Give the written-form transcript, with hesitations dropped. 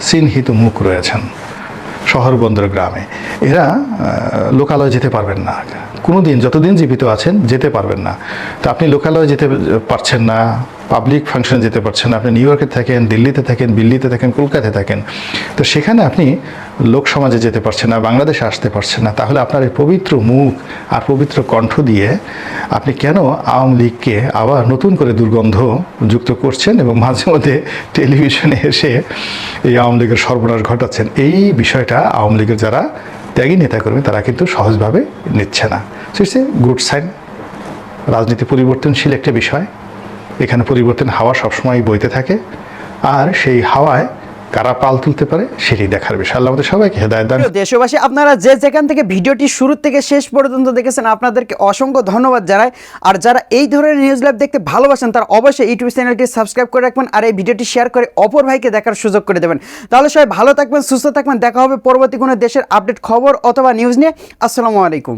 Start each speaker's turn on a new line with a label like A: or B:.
A: চিহ্নিত মুখ রয়েছেন শহর বন্দর গ্রামে, এরা লোকালয়ে যেতে পারবেন না কোনো দিন, যতদিন জীবিত আছেন যেতে পারবেন না। তো আপনি লোকালয়ে যেতে পারছেন না, পাবলিক ফাংশনে যেতে পারছেন না, আপনি নিউ ইয়র্কে থাকেন, দিল্লিতে থাকেন, দিল্লিতে থাকেন, কলকাতায় থাকেন, তো সেখানে আপনি লোক সমাজে যেতে পারছেন না, বাংলাদেশে আসতে পারছেন না, তাহলে আপনার এই পবিত্র মুখ আর পবিত্র কণ্ঠ দিয়ে আপনি কেন আওয়ামী লীগকে আবার নতুন করে দুর্গন্ধ যুক্ত করছেন এবং মাঝে মধ্যে টেলিভিশনে এসে এই আওয়ামী লীগের সর্বনাশ ঘটাচ্ছেন? এই বিষয়টা আওয়ামী লীগের যারা ত্যাগী নেতাকর্মী তারা কিন্তু সহজভাবে নিচ্ছে না। So it's a good sign. রাজনীতি পরিবর্তনশীল একটা বিষয়, এখানে পরিবর্তন হাওয়া সবসময় বইতে থাকে, আর সেই হাওয়ায় কারা পাল তুলতে পারে সেটাই দেখার বিষয়। আল্লাহ আমাদের সবাইকে হেদায়েত দান।
B: দেশবাসী, আপনারা যে যেখান থেকে ভিডিওটি শুরু থেকে শেষ পর্যন্ত দেখেছেন আপনাদেরকে অসংখ্য ধন্যবাদ জানাই। আর যারা এই ধরনের নিউজ লাইভ দেখতে ভালোবাসেন তারা অবশ্যই ইউটিউব চ্যানেলটি সাবস্ক্রাইব করে রাখবেন আর এই ভিডিওটি শেয়ার করে অপর ভাইকে দেখার সুযোগ করে দেবেন। তাহলে সবাই ভালো থাকবেন, সুস্থ থাকবেন, দেখা হবে পরবর্তী কোনো দেশের আপডেট খবর অথবা নিউজ নিয়ে। আসসালামু আলাইকুম।